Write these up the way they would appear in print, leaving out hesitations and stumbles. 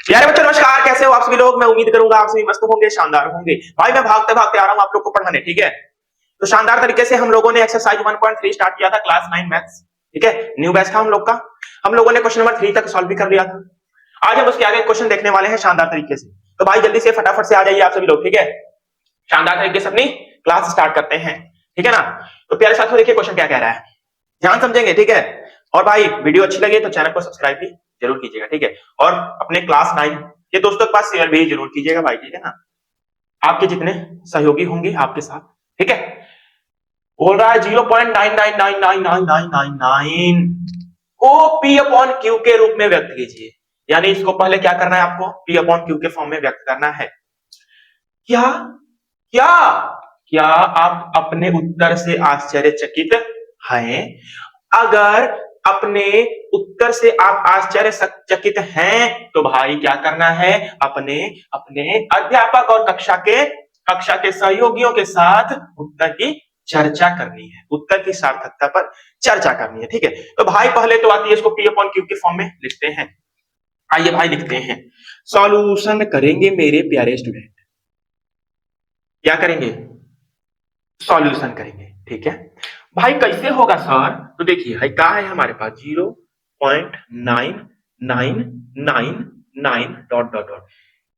यार बच्चों नमस्कार, कैसे हो आप सभी लोग। मैं उम्मीद करूंगा आप सभी मस्त होंगे, शानदार होंगे। भाई मैं भागते भागते आ रहा हूं आप लोग को पढ़ाने, ठीक है। तो शानदार तरीके से हम लोगों ने एक्सरसाइज 1.3 स्टार्ट किया था, क्लास 9 मैथ्स, ठीक है। न्यू बैच था हम लोग का। हम लोगों ने क्वेश्चन नंबर 3 तक सॉल्व भी कर लिया था। आज हम उसके आगे क्वेश्चन देखने वाले हैं शानदार तरीके से। तो भाई जल्दी से फटाफट से आ जाइए आप सभी लोग, ठीक है। शानदार तरीके से अपनी क्लास स्टार्ट करते हैं, ठीक है ना। तो प्यारे साथियों देखिए क्वेश्चन क्या कह रहा है, ध्यान समझेंगे, ठीक है। और भाई वीडियो अच्छी लगे तो चैनल को सब्सक्राइब भी जरूर कीजिएगा, ठीक है। और अपने क्लास 9 के दोस्तों के पास शेयर भी जरूर कीजिएगा भाई, ठीक है ना। आपके जितने सहयोगी होंगे आपके साथ, ठीक है। बोल रहा है 0.99999999 को पी अपॉन क्यू के रूप में व्यक्त कीजिए। यानी इसको पहले क्या करना है, आपको पी अपॉन क्यू के फॉर्म में व्यक्त करना है। क्या क्या क्या आप अपने उत्तर से आश्चर्यचकित हैं? अगर अपने उत्तर से आप आश्चर्यचकित हैं तो भाई क्या करना है, अपने अपने अध्यापक और कक्षा के सहयोगियों के साथ उत्तर की चर्चा करनी है, उत्तर की सार्थकता पर चर्चा करनी है, ठीक है। तो भाई पहले तो आती है, इसको पी अपॉन क्यू के फॉर्म में लिखते हैं। आइए भाई लिखते हैं, सॉल्यूशन करेंगे मेरे प्यारे स्टूडेंट। क्या करेंगे, सॉल्यूशन करेंगे, ठीक है। भाई कैसे होगा सर, तो देखिए भाई क्या है हमारे पास 0.9999 डॉट डॉट डॉट।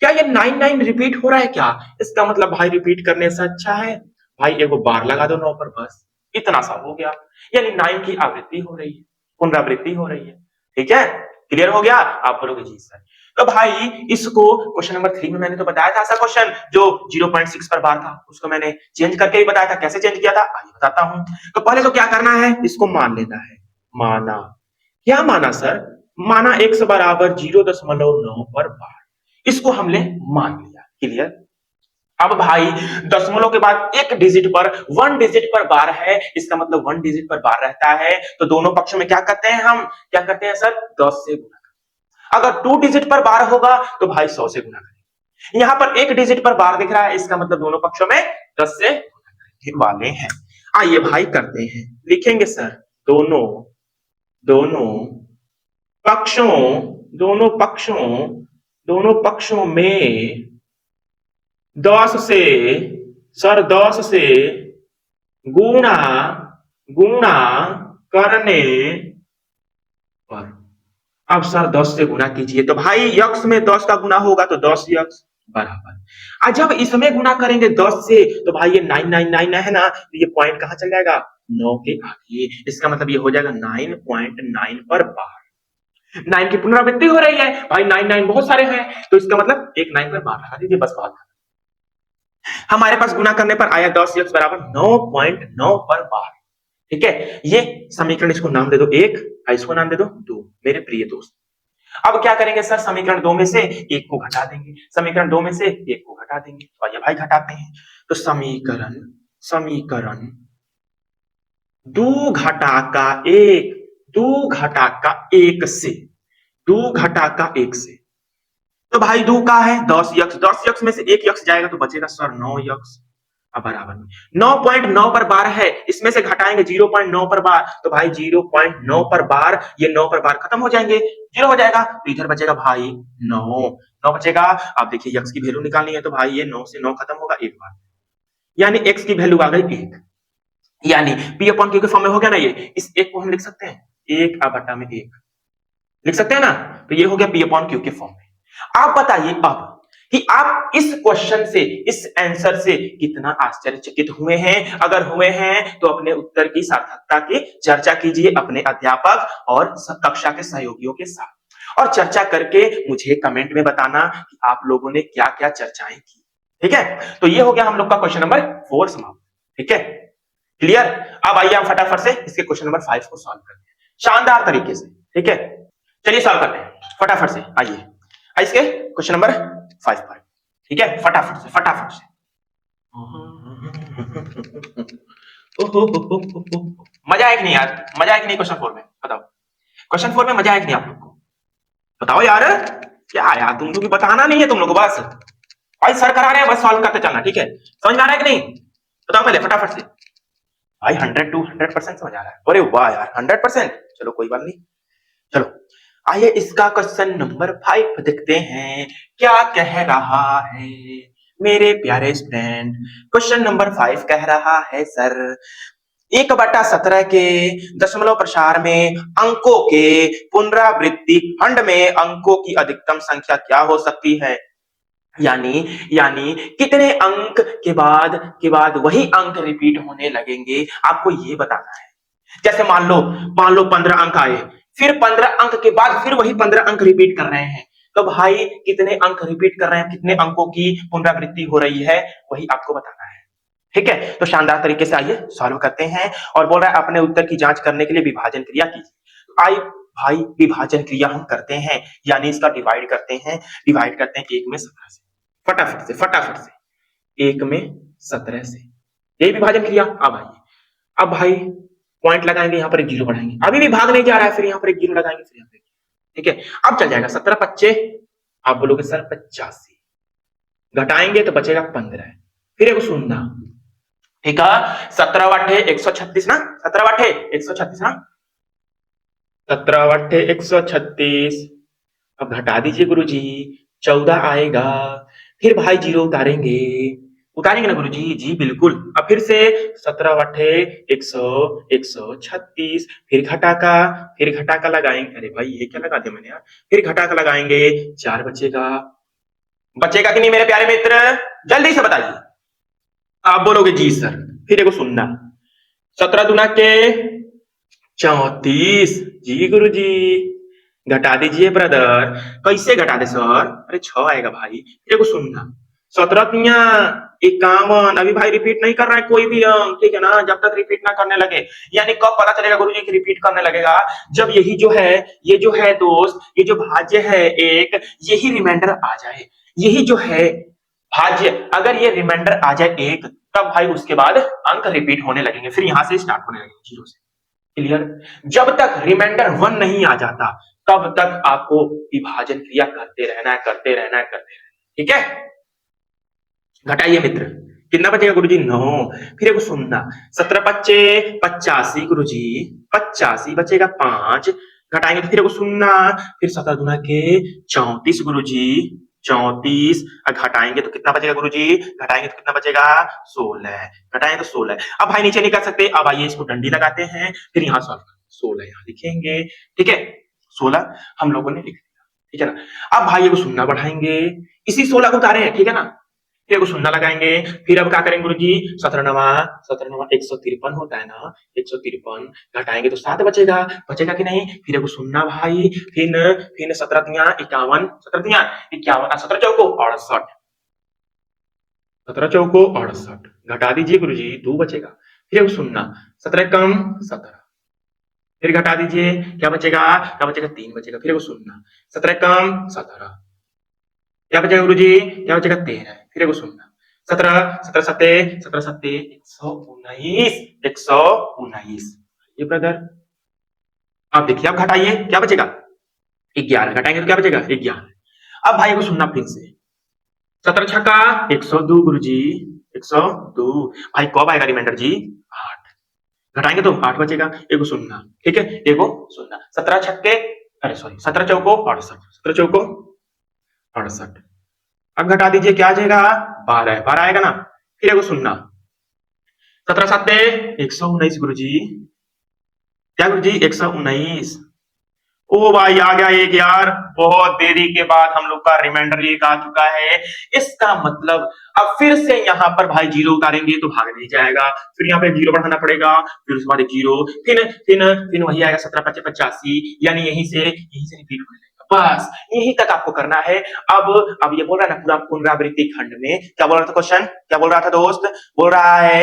क्या ये 99 रिपीट हो रहा है क्या? इसका मतलब भाई रिपीट करने से अच्छा है भाई एगो बार लगा दो 9 पर, बस इतना सा हो गया। यानी 9 की आवृत्ति हो रही है, पुनरावृत्ति हो रही है, ठीक है। क्लियर हो गया? आप बोलोगे जी सर। तो भाई इसको क्वेश्चन नंबर 3 में मैंने तो बताया था, ऐसा क्वेश्चन जो 0.6 पर बार था उसको मैंने चेंज करके ही बताया था। कैसे चेंज किया था आइए बताता हूं। तो पहले तो क्या करना है, इसको मान लेना है। माना, क्या माना सर? माना x बराबर 0.9 पर बार, इसको हमने मान लिया। क्लियर? अब भाई दशमलव के बाद एक डिजिट पर, 1 डिजिट पर बार है, इसका मतलब 1 डिजिट पर बार रहता है। तो दोनों पक्षों में क्या करते हैं हम, क्या करते हैं सर, 10 से गुना। अगर 2 डिजिट पर बार होगा तो भाई 100 से गुना करेंगे। यहां पर एक डिजिट पर बार दिख रहा है, इसका मतलब दोनों पक्षों में 10 से गुना करने वाले हैं। आइए भाई करते हैं, लिखेंगे सर दोनों दोनों पक्षों दोनों पक्षों दोनों पक्षों में 10 से, सर 10 से गुणा गुणा करने पर। अब सर 10 से गुना कीजिए, तो भाई यक्स में 10 का गुना होगा तो 10 यक्स बराबर। जब इसमें गुना करेंगे 10 से तो भाई ये 999 है ना, तो ये पॉइंट कहां चल जाएगा, 9 के आगे। इसका मतलब ये हो जाएगा 9.9 पर बार। 9 की पुनरावृत्ति हो रही है भाई, 99 बहुत सारे हैं, तो इसका मतलब एक 9 पर बार लगा दीजिए, बस बात। हमारे पास गुना करने पर आया 10 यक्स बराबर 9.9 पर बार, ठीक है। ये समीकरण, इसको नाम दे दो 1, इसको नाम दे दो 2 मेरे प्रिय दोस्त। अब क्या करेंगे सर, समीकरण 2 में से 1 को घटा देंगे, समीकरण 2 में से 1 को घटा देंगे। तो आइए भाई घटाते हैं। तो समीकरण समीकरण 2 घटा का 1, 2 घटा का 1 से, 2 घटा का 1 से, तो भाई 2 का है 10 यक्स, 10 यक्स में से 1 यक्स जाएगा तो बचेगा सर 9 यक्स। अब बराबर में 9.9 पर बार है, इसमें से घटाएंगे 0.9 पर बार, तो भाई 0.9 पर बार, ये 9 पर बार खत्म हो जाएंगे, 0 हो जाएगा, तो इधर बचेगा भाई 9 बचेगा। अब देखिए यक्स की वैल्यू निकालनी है, तो भाई ये 9 से 9 खत्म होगा एक बार, यानी x की वैल्यू आ गई 1। यानी p अपॉन q के फॉर्म में हो गया ना, ये इस 1 को हम लिख सकते हैं 1 बटा में 1 लिख सकते हैं ना। तो ये हो गया p अपॉन q के फॉर्म में। आप बताइए अब कि आप इस क्वेश्चन से, इस आंसर से कितना आश्चर्यचकित हुए हैं। अगर हुए हैं तो अपने उत्तर की सार्थकता की चर्चा कीजिए अपने अध्यापक और कक्षा के सहयोगियों के साथ, और चर्चा करके मुझे कमेंट में बताना कि आप लोगों ने क्या क्या चर्चाएं की, ठीक है। तो ये हो गया हम लोग का क्वेश्चन नंबर 4 समाप्त, ठीक है। क्लियर? अब आइए हम फटाफट से इसके क्वेश्चन नंबर 5 को सॉल्व करते हैं शानदार तरीके से, ठीक है। चलिए सॉल्व करते हैं फटाफट से। आइए इसके क्वेश्चन नंबर 5 पर, ठीक है, फटाफट से फटाफट से। मजा आया कि नहीं यार, मजा आया कि नहीं क्वेश्चन 4 में, बताओ। क्वेश्चन 4 में मजा आया कि नहीं आप लोग को, बताओ यार। क्या यार तुम लोग की बताना नहीं है, तुम लोग को बस भाई सर करा रहे हैं, बस सॉल्व करते चलना, ठीक है। समझ में आ रहा है कि नहीं, बताओ पहले फटाफट से। भाई 100 to 100% समझ आ रहा है, अरे वाह यार 100%, चलो कोई बात नहीं। चलो आइए इसका क्वेश्चन नंबर 5 देखते हैं, क्या कह रहा है मेरे प्यारे स्टूडेंट। क्वेश्चन नंबर 5 कह रहा है सर, 1/17 के दशमलव प्रसार में अंकों के पुनरावृत्ति खंड में अंकों की अधिकतम संख्या क्या हो सकती है। यानी यानी कितने अंक के बाद वही अंक रिपीट होने लगेंगे, आपको ये बताना है। जैसे मान लो 15 अंक आए, फिर 15 अंक के बाद फिर वही 15 अंक रिपीट कर रहे हैं, तो भाई कितने अंक रिपीट कर रहे हैं, कितने अंकों की पुनरावृत्ति हो रही है, वही आपको बताना है। ठीक है, तो शानदार तरीके से आइए सॉल्व करते हैं। और बोल रहा है अपने उत्तर की जांच करने के लिए विभाजन क्रिया कीजिए। आई भाई विभाजन क्रिया हम करते हैं, यानी इसका डिवाइड करते हैं 1 में 17 से, फटाफट से 1 में 17 से, यही विभाजन क्रिया। अब भाई पॉइंट लगाएंगे, यहाँ पर एक जीरो बढ़ाएंगे, अभी भी भाग नहीं जा रहा है, फिर यहाँ पर एक जीरो लगाएंगे, फिर यहाँ पे, ठीक है। अब चल जाएगा 17 पच्चे, आप बोलोगे सर 85, घटाएंगे तो बचेगा 15, फिर एक शून्य, ठीक है। 17 बटे 136 ना, 17 बटे 136 ना, 17 बटे 136। अब घटा दीजिए गुरुजी, 14 आएगा, फिर भाई जीरो उतारेंगे ना गुरुजी, जी बिल्कुल। अब फिर से 17 बटे 136, फिर घटा का लगाएंगे, अरे भाई ये क्या लगा दिया मैंने यार, फिर घटा का लगाएंगे, 4 बचेगा कि नहीं मेरे प्यारे मित्र, जल्दी से बताइए। आप बोलोगे जी सर, फिर देखो सुनना, 17 दूना के 34, जी गुरुजी। घटा दीजिए ब्रदर, कैसे घटा दे सर, अरे 6 आएगा भाई, देखो सुनना, 17 तिया 51, अभी भाई रिपीट नहीं कर रहा है कोई भी अंक, ठीक है ना, जब तक रिपीट ना करने लगे। यानी कब पता चलेगा गुरुजी कि रिपीट करने लगेगा, जब यही जो है दोस्त, ये जो भाज्य है एक, यही रिमाइंडर आ जाए, यही जो है भाज्य, अगर ये रिमाइंडर आ जाए एक, तब भाई उसके बाद अंक रिपीट होने लगेंगे, फिर यहां से स्टार्ट होने लगेंगे जीरो से। क्लियर, जब तक रिमाइंडर 1 नहीं आ जाता तब तक आपको विभाजन क्रिया करते रहना है, ठीक है। घटाइए मित्र, कितना बचेगा गुरुजी, 9, फिर एक शून्य, 17 पच्चे 85 गुरुजी, 85 बचेगा 5, घटाएंगे तो फिर एक शून्य, फिर 17 दूना के 34 गुरुजी, 34, घटाएंगे तो कितना बचेगा गुरुजी, घटाएंगे तो कितना बचेगा 16, घटाएंगे तो 16। अब भाई नीचे नहीं कर सकते, अब आइए इसको डंडी लगाते हैं, फिर यहाँ सॉल्व 16 यहाँ लिखेंगे, ठीक है, 16 हम लोगों ने लिख दिया, ठीक है ना। अब भाई को शून्य बढ़ाएंगे, इसी 16 को उतारे हैं, ठीक है ना, फिर को शून्य लगाएंगे, फिर अब क्या करेंगे गुरुजी, 17 नवा 153 होता है ना, 153, घटाएंगे तो 7 बचेगा कि नहीं, फिर को शून्य भाई, फिर 17 तिया 51, 17 तिया 51, 17 चौको 68, 17 चौको 68, घटा दीजिए गुरुजी, 2 बचेगा, फिर शून्य, 17 कम 17, फिर घटा दीजिए, क्या बचेगा 3 बचेगा, फिर शून्य, 17 कम 17, क्या बचेगा गुरुजी, क्या बचेगा 13, फिर एक शून्य, 17 17 सत्ते 119, 119, ये ब्रदर। आप देखिए, आप घटाइए, क्या बचेगा 11, घटाएंगे तो क्या बचेगा 11। अब भाई को शून्य फिर से, 17 छक्का 102 गुरुजी, 102, भाई कब आएगा रिमाइंडर जी, 8, घटाएंगे तो 8 बचेगा, एक शून्य, ठीक है, एक शून्य, 17 छक्के, अरे सॉरी 17 चौको 68, 17 चौको 68, अब घटा दीजिए, क्या आ जाएगा 12 आएगा ना, फिर एगो शून्य, 17 सत्ते 119 गुरुजी, क्या गुरुजी 119, ओ भाई आ गया एक यार, बहुत देरी के बाद हम लोग का रिमाइंडर एक आ चुका है, इसका मतलब अब फिर से यहाँ पर भाई जीरो उतारेंगे तो भाग नहीं जाएगा, फिर यहाँ पे जीरो बढ़ाना पड़ेगा, फिर उसके बाद एक जीरो, फिर वही आएगा 17 पच्चे 85, यानी यहीं से रिपीट हो जाएगा, बस यही तक आपको करना है। अब ये बोल रहा है ना पूरा पुनरावृत्ति खंड में, क्या बोल रहा था क्वेश्चन, क्या बोल रहा था दोस्त, बोल रहा है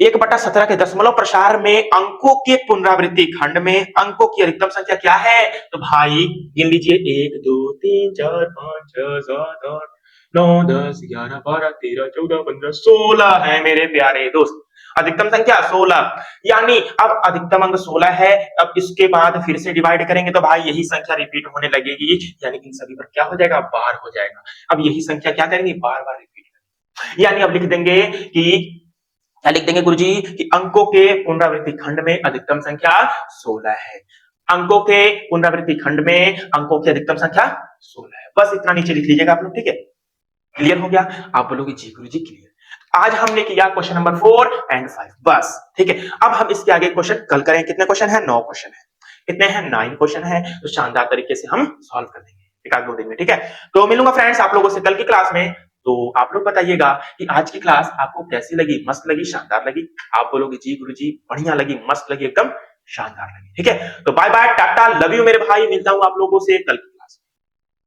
1/17 के दशमलव प्रसार में अंकों के पुनरावृत्ति खंड में अंकों की अधिकतम संख्या क्या है, तो भाई गिन लीजिए 1 2 3 4 5 6 7 8 9 10 11 12 13 14 15 16 है मेरे प्यारे दोस्त, अधिकतम संख्या 16, यानी अब अधिकतम अंक 16 है। अब इसके बाद फिर से डिवाइड करेंगे तो भाई यही संख्या रिपीट होने लगेगी, यानी इन सभी पर क्या हो जाएगा, बार हो जाएगा। अब यही संख्या क्या करेंगे, बार बार रिपीट करेंगे, यानी अब लिख देंगे कि क्या लिख देंगे गुरुजी कि अंकों के पुनरावृत्ति खंड में अधिकतम संख्या 16 है। अंकों के पुनरावृत्ति खंड में अंकों की अधिकतम संख्या 16 है। बस इतना नीचे लिख लीजिएगा आप लोग, ठीक है। क्लियर हो गया? आप बोलोगे जी गुरुजी क्लियर। आज हमने किया क्वेश्चन नंबर 4 एंड 5, बस ठीक है। अब हम इसके आगे क्वेश्चन कल करें। कितने क्वेश्चन है? 9 क्वेश्चन है। कितने हैं? 9 क्वेश्चन है। तो शानदार तरीके से हम सॉल्व कर देंगे एक आध दो दिन में, ठीक है। तो मिलूंगा फ्रेंड्स आप लोगों से कल की क्लास में। तो आप लोग बताइएगा कि आज की क्लास आपको कैसी लगी? मस्त लगी, शानदार लगी? आप बोलोगे जी गुरुजी बढ़िया लगी, मस्त लगी, एकदम शानदार लगी, ठीक है। तो bye bye, tata, love you मेरे भाई। मिलता हूं आप लोगों से कल।